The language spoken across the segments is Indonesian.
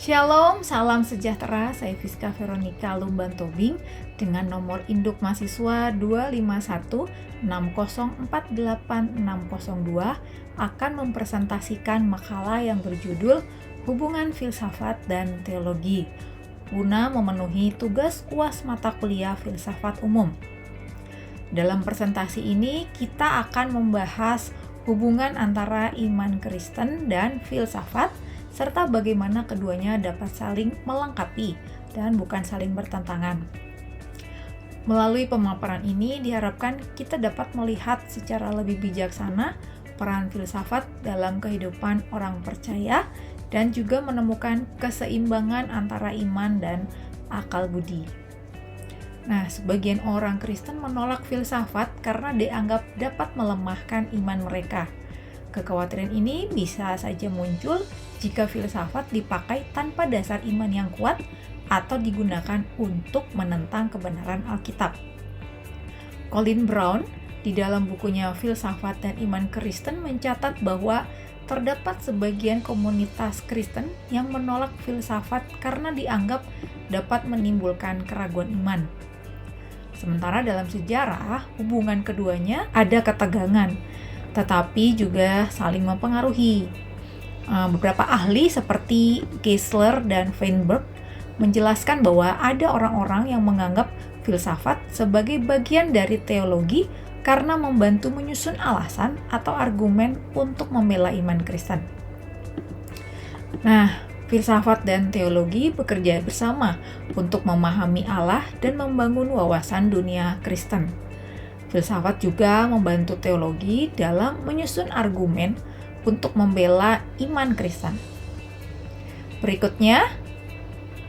Shalom, salam sejahtera. Saya Fiska Veronica Lumban Tobing dengan nomor induk mahasiswa 25160486602 akan mempresentasikan makalah yang berjudul Hubungan Filsafat dan Teologi guna memenuhi tugas UAS mata kuliah Filsafat Umum. Dalam presentasi ini kita akan membahas hubungan antara iman Kristen dan filsafat serta bagaimana keduanya dapat saling melengkapi dan bukan saling bertentangan. Melalui pemaparan ini diharapkan kita dapat melihat secara lebih bijaksana peran filsafat dalam kehidupan orang percaya dan juga menemukan keseimbangan antara iman dan akal budi. Nah, sebagian orang Kristen menolak filsafat karena dianggap dapat melemahkan iman mereka. Kekhawatiran ini bisa saja muncul jika filsafat dipakai tanpa dasar iman yang kuat atau digunakan untuk menentang kebenaran Alkitab. Colin Brown di dalam bukunya Filsafat dan Iman Kristen mencatat bahwa terdapat sebagian komunitas Kristen yang menolak filsafat karena dianggap dapat menimbulkan keraguan iman. Sementara dalam sejarah, hubungan keduanya ada ketegangan, tetapi juga saling mempengaruhi. Beberapa ahli seperti Geisler dan Weinberg menjelaskan bahwa ada orang-orang yang menganggap filsafat sebagai bagian dari teologi karena membantu menyusun alasan atau argumen untuk membela iman Kristen. Nah, filsafat dan teologi bekerja bersama untuk memahami Allah dan membangun wawasan dunia Kristen. Filsafat juga membantu teologi dalam menyusun argumen untuk membela iman Kristen. Berikutnya,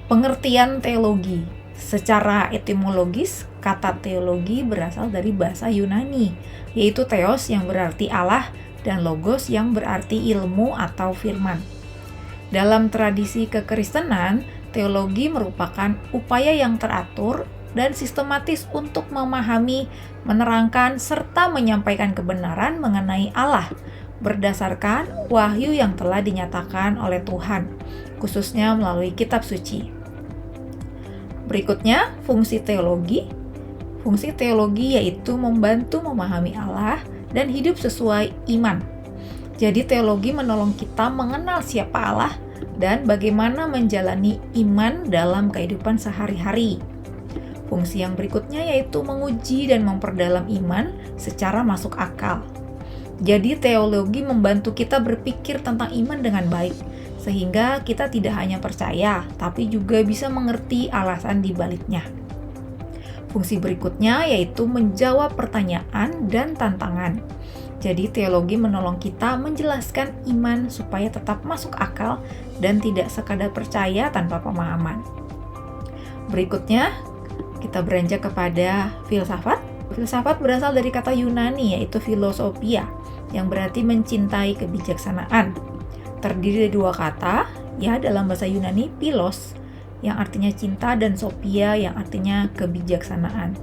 pengertian teologi. Secara etimologis, kata teologi berasal dari bahasa Yunani, yaitu theos yang berarti Allah dan logos yang berarti ilmu atau firman. Dalam tradisi kekristenan, teologi merupakan upaya yang teratur dan sistematis untuk memahami, menerangkan, serta menyampaikan kebenaran mengenai Allah berdasarkan wahyu yang telah dinyatakan oleh Tuhan, khususnya melalui kitab suci. Berikutnya, fungsi teologi. Fungsi teologi yaitu membantu memahami Allah dan hidup sesuai iman. Jadi teologi menolong kita mengenal siapa Allah dan bagaimana menjalani iman dalam kehidupan sehari-hari. Fungsi yang berikutnya yaitu menguji dan memperdalam iman secara masuk akal. Jadi teologi membantu kita berpikir tentang iman dengan baik, sehingga kita tidak hanya percaya, tapi juga bisa mengerti alasan di baliknya. Fungsi berikutnya yaitu menjawab pertanyaan dan tantangan. Jadi teologi menolong kita menjelaskan iman supaya tetap masuk akal dan tidak sekadar percaya tanpa pemahaman. Berikutnya, kita beranjak kepada filsafat. Filsafat berasal dari kata Yunani yaitu philosophia, yang berarti mencintai kebijaksanaan. Terdiri dari dua kata, ya dalam bahasa Yunani philos, yang artinya cinta, dan sophia yang artinya kebijaksanaan.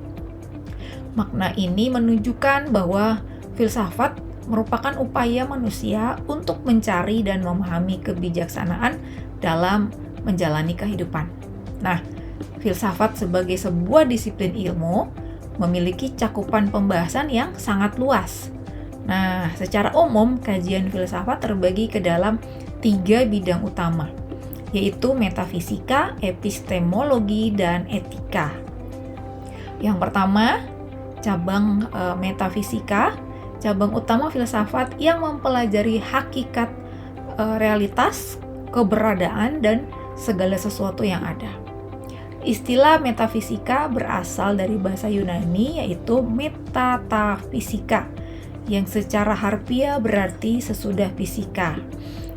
Makna ini menunjukkan bahwa filsafat merupakan upaya manusia untuk mencari dan memahami kebijaksanaan dalam menjalani kehidupan. Nah, filsafat sebagai sebuah disiplin ilmu memiliki cakupan pembahasan yang sangat luas. Nah, secara umum kajian filsafat terbagi ke dalam 3 bidang utama, yaitu metafisika, epistemologi, dan etika. Yang pertama, cabang metafisika, cabang utama filsafat yang mempelajari hakikat realitas, keberadaan, dan segala sesuatu yang ada. Istilah metafisika berasal dari bahasa Yunani yaitu metatafisika, yang secara harfiah berarti sesudah fisika.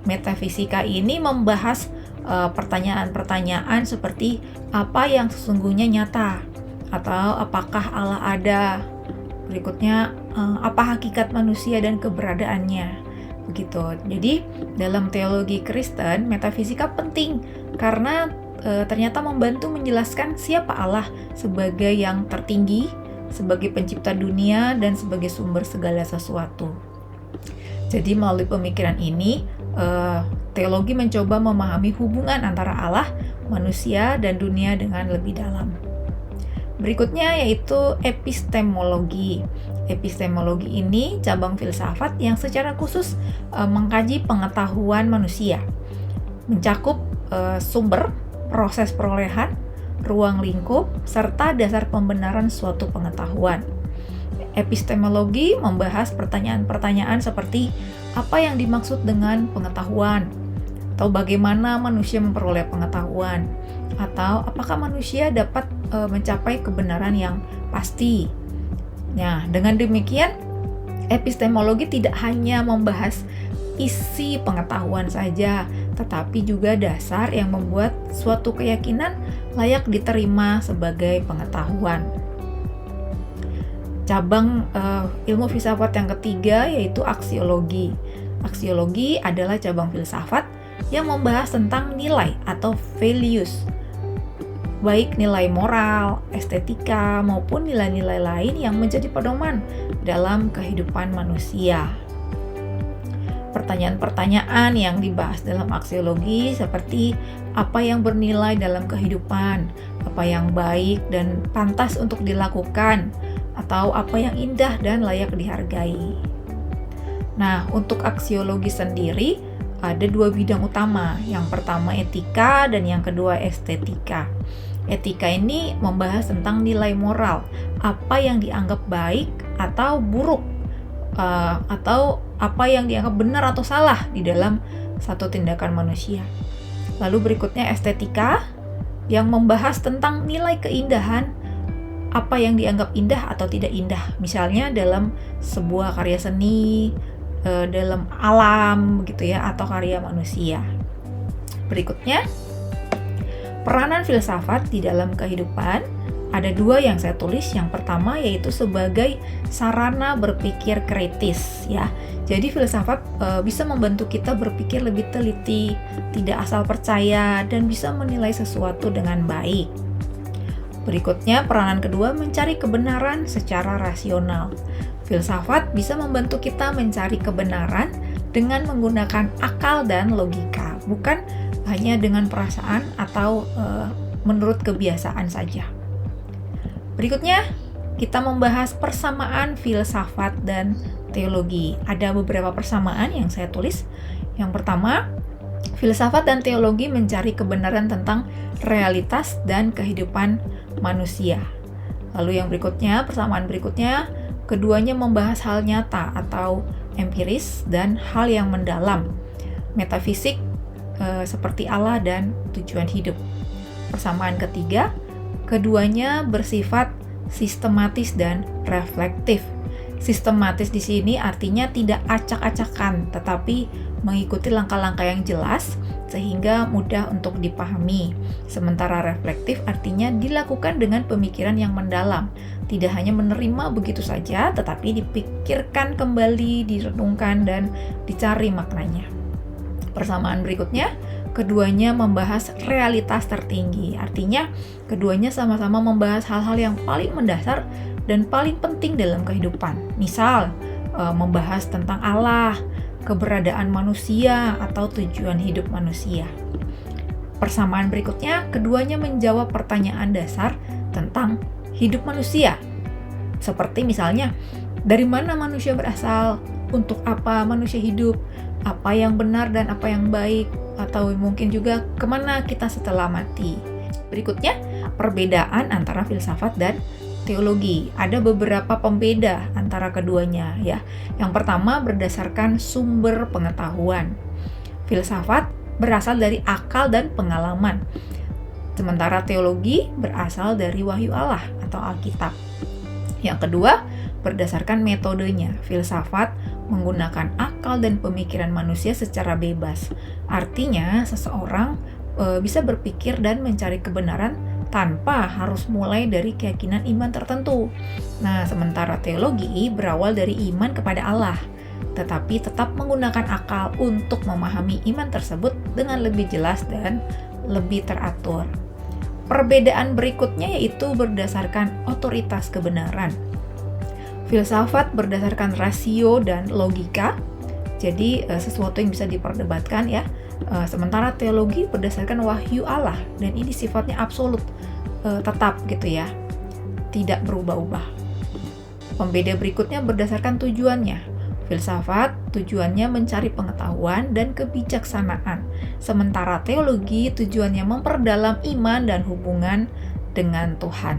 Metafisika ini membahas pertanyaan-pertanyaan seperti apa yang sesungguhnya nyata, atau apakah Allah ada. Berikutnya, apa hakikat manusia dan keberadaannya. Begitu. Jadi, dalam teologi Kristen, metafisika penting karena ternyata membantu menjelaskan siapa Allah sebagai yang tertinggi, sebagai pencipta dunia, dan sebagai sumber segala sesuatu. Jadi melalui pemikiran ini, Teologi mencoba memahami hubungan antara Allah, manusia, dan dunia dengan lebih dalam. Berikutnya yaitu epistemologi. Epistemologi ini cabang filsafat yang secara khusus mengkaji pengetahuan manusia, mencakup sumber, proses perolehan, ruang lingkup, serta dasar pembenaran suatu pengetahuan. Epistemologi membahas pertanyaan-pertanyaan seperti apa yang dimaksud dengan pengetahuan, atau bagaimana manusia memperoleh pengetahuan, atau apakah manusia dapat mencapai kebenaran yang pasti. Nah, dengan demikian, epistemologi tidak hanya membahas isi pengetahuan saja, tetapi juga dasar yang membuat suatu keyakinan layak diterima sebagai pengetahuan. Cabang ilmu filsafat yang ketiga yaitu aksiologi. Aksiologi adalah cabang filsafat yang membahas tentang nilai atau values, baik nilai moral, estetika, maupun nilai-nilai lain yang menjadi pedoman dalam kehidupan manusia. Pertanyaan-pertanyaan yang dibahas dalam aksiologi seperti apa yang bernilai dalam kehidupan, apa yang baik dan pantas untuk dilakukan, atau apa yang indah dan layak dihargai. Nah, untuk aksiologi sendiri ada dua bidang utama. Yang pertama etika dan yang kedua estetika. Etika ini membahas tentang nilai moral, apa yang dianggap baik atau buruk, atau apa yang dianggap benar atau salah di dalam satu tindakan manusia. Lalu berikutnya estetika yang membahas tentang nilai keindahan, apa yang dianggap indah atau tidak indah, misalnya dalam sebuah karya seni, dalam alam gitu ya, atau karya manusia. Berikutnya, peranan filsafat di dalam kehidupan. Ada dua yang saya tulis. Yang pertama yaitu sebagai sarana berpikir kritis ya. Jadi filsafat bisa membantu kita berpikir lebih teliti, tidak asal percaya, dan bisa menilai sesuatu dengan baik. Berikutnya, peranan kedua mencari kebenaran secara rasional. Filsafat bisa membantu kita mencari kebenaran dengan menggunakan akal dan logika, bukan hanya dengan perasaan atau menurut kebiasaan saja. Berikutnya, kita membahas persamaan filsafat dan teologi. Ada beberapa persamaan yang saya tulis. Yang pertama, filsafat dan teologi mencari kebenaran tentang realitas dan kehidupan manusia. Lalu yang berikutnya, persamaan berikutnya, keduanya membahas hal nyata atau empiris dan hal yang mendalam, metafisik seperti Allah dan tujuan hidup. Persamaan ketiga, keduanya bersifat sistematis dan reflektif. Sistematis di sini artinya tidak acak-acakan, tetapi mengikuti langkah-langkah yang jelas sehingga mudah untuk dipahami. Sementara reflektif artinya dilakukan dengan pemikiran yang mendalam, tidak hanya menerima begitu saja, tetapi dipikirkan kembali, direnungkan, dan dicari maknanya. Persamaan berikutnya, keduanya membahas realitas tertinggi. Artinya, keduanya sama-sama membahas hal-hal yang paling mendasar dan paling penting dalam kehidupan. Misal, membahas tentang Allah, keberadaan manusia, atau tujuan hidup manusia. Persamaan berikutnya, keduanya menjawab pertanyaan dasar tentang hidup manusia. Seperti misalnya, dari mana manusia berasal, untuk apa manusia hidup, apa yang benar dan apa yang baik, atau mungkin juga kemana kita setelah mati. Berikutnya, perbedaan antara filsafat dan teologi. Ada beberapa pembeda antara keduanya ya. Yang pertama berdasarkan sumber pengetahuan. Filsafat berasal dari akal dan pengalaman. Sementara teologi berasal dari wahyu Allah atau Alkitab. Yang kedua, berdasarkan metodenya. Filsafat menggunakan akal dan pemikiran manusia secara bebas. Artinya, seseorang bisa berpikir dan mencari kebenaran tanpa harus mulai dari keyakinan iman tertentu. Nah, sementara teologi berawal dari iman kepada Allah, tetapi tetap menggunakan akal untuk memahami iman tersebut dengan lebih jelas dan lebih teratur. Perbedaan berikutnya yaitu berdasarkan otoritas kebenaran. Filsafat berdasarkan rasio dan logika, jadi sesuatu yang bisa diperdebatkan ya. Sementara teologi berdasarkan wahyu Allah, dan ini sifatnya absolut, tetap gitu ya, tidak berubah-ubah. Pembeda berikutnya berdasarkan tujuannya. Filsafat tujuannya mencari pengetahuan dan kebijaksanaan, sementara teologi tujuannya memperdalam iman dan hubungan dengan Tuhan.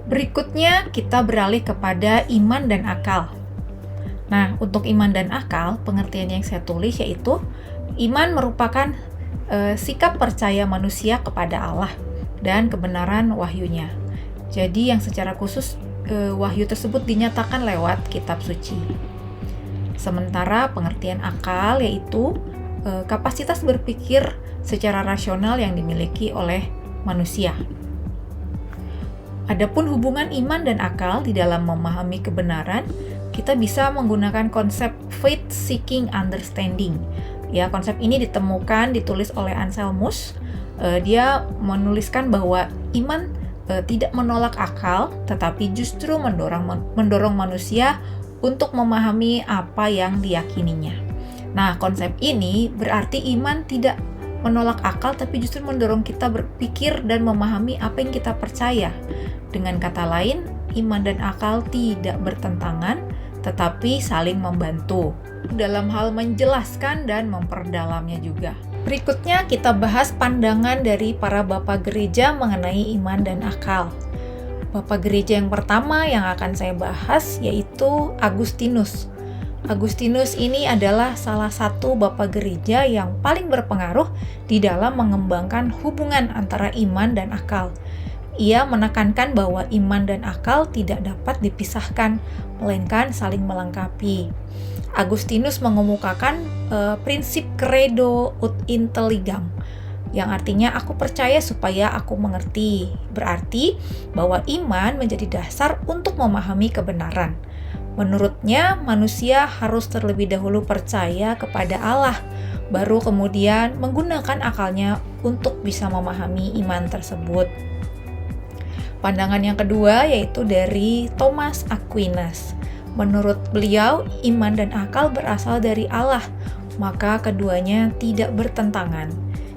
Berikutnya kita beralih kepada iman dan akal. Nah, untuk iman dan akal, pengertian yang saya tulis yaitu iman merupakan sikap percaya manusia kepada Allah dan kebenaran wahyunya. Jadi yang secara khusus wahyu tersebut dinyatakan lewat kitab suci. Sementara pengertian akal yaitu kapasitas berpikir secara rasional yang dimiliki oleh manusia. Adapun hubungan iman dan akal di dalam memahami kebenaran, kita bisa menggunakan konsep faith seeking understanding. Ya, konsep ini ditulis oleh Anselmus. Dia menuliskan bahwa iman tidak menolak akal, tetapi justru mendorong manusia untuk memahami apa yang diyakininya. Nah, konsep ini berarti iman tidak menolak akal, tapi justru mendorong kita berpikir dan memahami apa yang kita percaya. Dengan kata lain, iman dan akal tidak bertentangan, tetapi saling membantu dalam hal menjelaskan dan memperdalamnya juga. Berikutnya kita bahas pandangan dari para bapak gereja mengenai iman dan akal. Bapak gereja yang pertama yang akan saya bahas yaitu Agustinus. Agustinus ini adalah salah satu bapak gereja yang paling berpengaruh di dalam mengembangkan hubungan antara iman dan akal. Ia menekankan bahwa iman dan akal tidak dapat dipisahkan, melainkan saling melengkapi. Agustinus mengemukakan prinsip credo ut intelligam, yang artinya aku percaya supaya aku mengerti. Berarti bahwa iman menjadi dasar untuk memahami kebenaran. Menurutnya, manusia harus terlebih dahulu percaya kepada Allah, baru kemudian menggunakan akalnya untuk bisa memahami iman tersebut. Pandangan yang kedua yaitu dari Thomas Aquinas. Menurut beliau, iman dan akal berasal dari Allah, maka keduanya tidak bertentangan.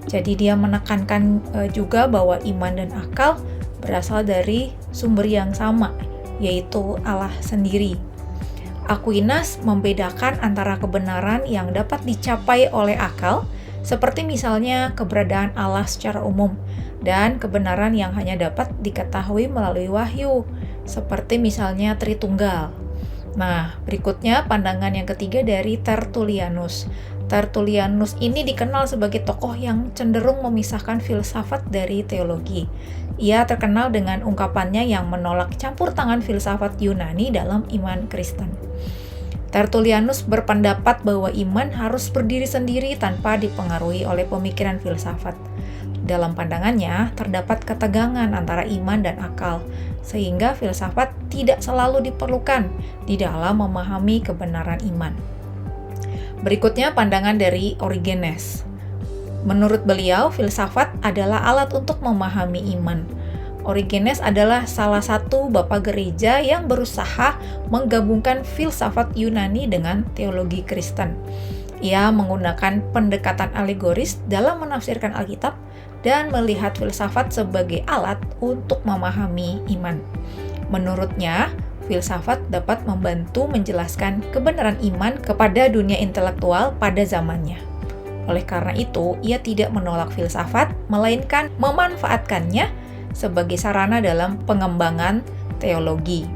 Jadi dia menekankan juga bahwa iman dan akal berasal dari sumber yang sama, yaitu Allah sendiri. Aquinas membedakan antara kebenaran yang dapat dicapai oleh akal, seperti misalnya keberadaan Allah secara umum, dan kebenaran yang hanya dapat diketahui melalui wahyu, seperti misalnya Tritunggal. Nah, berikutnya pandangan yang ketiga dari Tertullianus. Tertullianus ini dikenal sebagai tokoh yang cenderung memisahkan filsafat dari teologi. Ia terkenal dengan ungkapannya yang menolak campur tangan filsafat Yunani dalam iman Kristen. Tertullianus berpendapat bahwa iman harus berdiri sendiri tanpa dipengaruhi oleh pemikiran filsafat. Dalam pandangannya, terdapat ketegangan antara iman dan akal, sehingga filsafat tidak selalu diperlukan di dalam memahami kebenaran iman. Berikutnya pandangan dari Origenes. Menurut beliau, filsafat adalah alat untuk memahami iman. Origenes adalah salah satu bapak gereja yang berusaha menggabungkan filsafat Yunani dengan teologi Kristen. Ia menggunakan pendekatan alegoris dalam menafsirkan Alkitab dan melihat filsafat sebagai alat untuk memahami iman. Menurutnya, filsafat dapat membantu menjelaskan kebenaran iman kepada dunia intelektual pada zamannya. Oleh karena itu, ia tidak menolak filsafat, melainkan memanfaatkannya sebagai sarana dalam pengembangan teologi.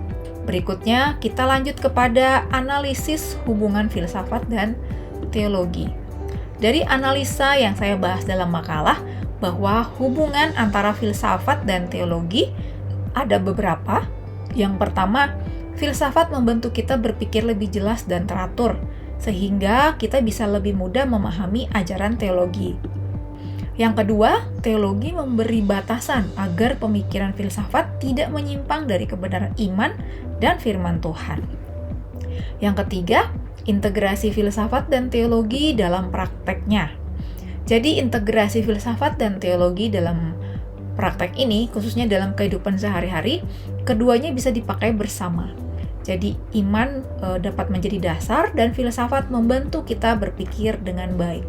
Berikutnya, kita lanjut kepada analisis hubungan filsafat dan teologi. Dari analisa yang saya bahas dalam makalah, bahwa hubungan antara filsafat dan teologi ada beberapa. Yang pertama, filsafat membantu kita berpikir lebih jelas dan teratur, sehingga kita bisa lebih mudah memahami ajaran teologi. Yang kedua, teologi memberi batasan agar pemikiran filsafat tidak menyimpang dari kebenaran iman dan firman Tuhan. Yang ketiga, integrasi filsafat dan teologi dalam prakteknya. Jadi integrasi filsafat dan teologi dalam praktek ini, khususnya dalam kehidupan sehari-hari, keduanya bisa dipakai bersama. Jadi iman dapat menjadi dasar dan filsafat membantu kita berpikir dengan baik.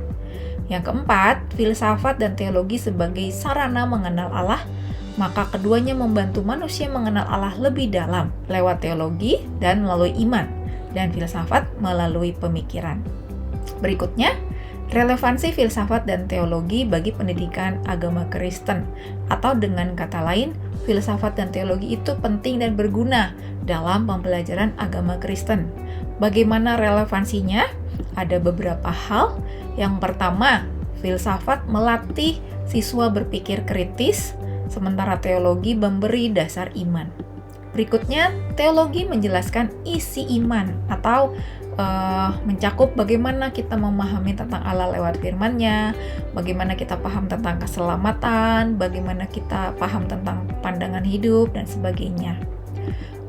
Yang keempat, filsafat dan teologi sebagai sarana mengenal Allah, maka keduanya membantu manusia mengenal Allah lebih dalam lewat teologi dan melalui iman, dan filsafat melalui pemikiran. Berikutnya, relevansi filsafat dan teologi bagi pendidikan agama Kristen, atau dengan kata lain, filsafat dan teologi itu penting dan berguna dalam pembelajaran agama Kristen. Bagaimana relevansinya? Ada beberapa hal. Yang pertama, filsafat melatih siswa berpikir kritis, sementara teologi memberi dasar iman. Berikutnya, teologi menjelaskan isi iman atau mencakup bagaimana kita memahami tentang Allah lewat firman-Nya, bagaimana kita paham tentang keselamatan, bagaimana kita paham tentang pandangan hidup, dan sebagainya.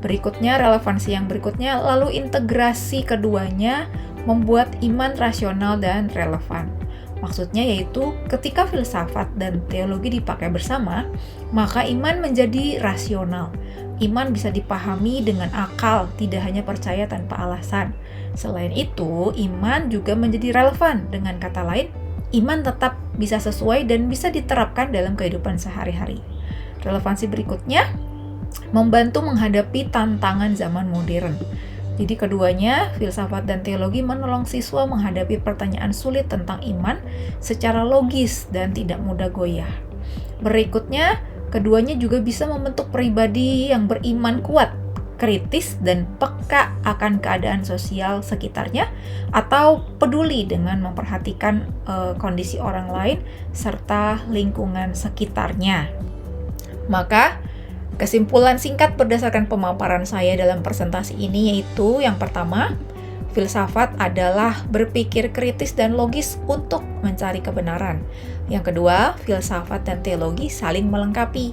Berikutnya, relevansi yang berikutnya, lalu integrasi keduanya membuat iman rasional dan relevan. Maksudnya yaitu ketika filsafat dan teologi dipakai bersama, maka iman menjadi rasional. Iman bisa dipahami dengan akal, tidak hanya percaya tanpa alasan. Selain itu, iman juga menjadi relevan. Dengan kata lain, iman tetap bisa sesuai dan bisa diterapkan dalam kehidupan sehari-hari. Relevansi berikutnya, membantu menghadapi tantangan zaman modern. Jadi keduanya, filsafat dan teologi menolong siswa menghadapi pertanyaan sulit tentang iman secara logis dan tidak mudah goyah. Berikutnya, keduanya juga bisa membentuk pribadi yang beriman kuat, kritis, dan peka akan keadaan sosial sekitarnya, atau peduli dengan memperhatikan kondisi orang lain serta lingkungan sekitarnya. Maka, kesimpulan singkat berdasarkan pemaparan saya dalam presentasi ini yaitu yang pertama, filsafat adalah berpikir kritis dan logis untuk mencari kebenaran. Yang kedua, filsafat dan teologi saling melengkapi.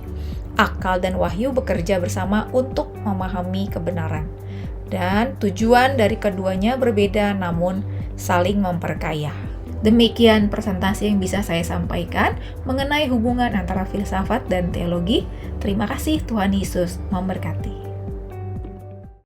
Akal dan wahyu bekerja bersama untuk memahami kebenaran. Dan tujuan dari keduanya berbeda namun saling memperkaya. Demikian presentasi yang bisa saya sampaikan mengenai hubungan antara filsafat dan teologi. Terima kasih, Tuhan Yesus memberkati.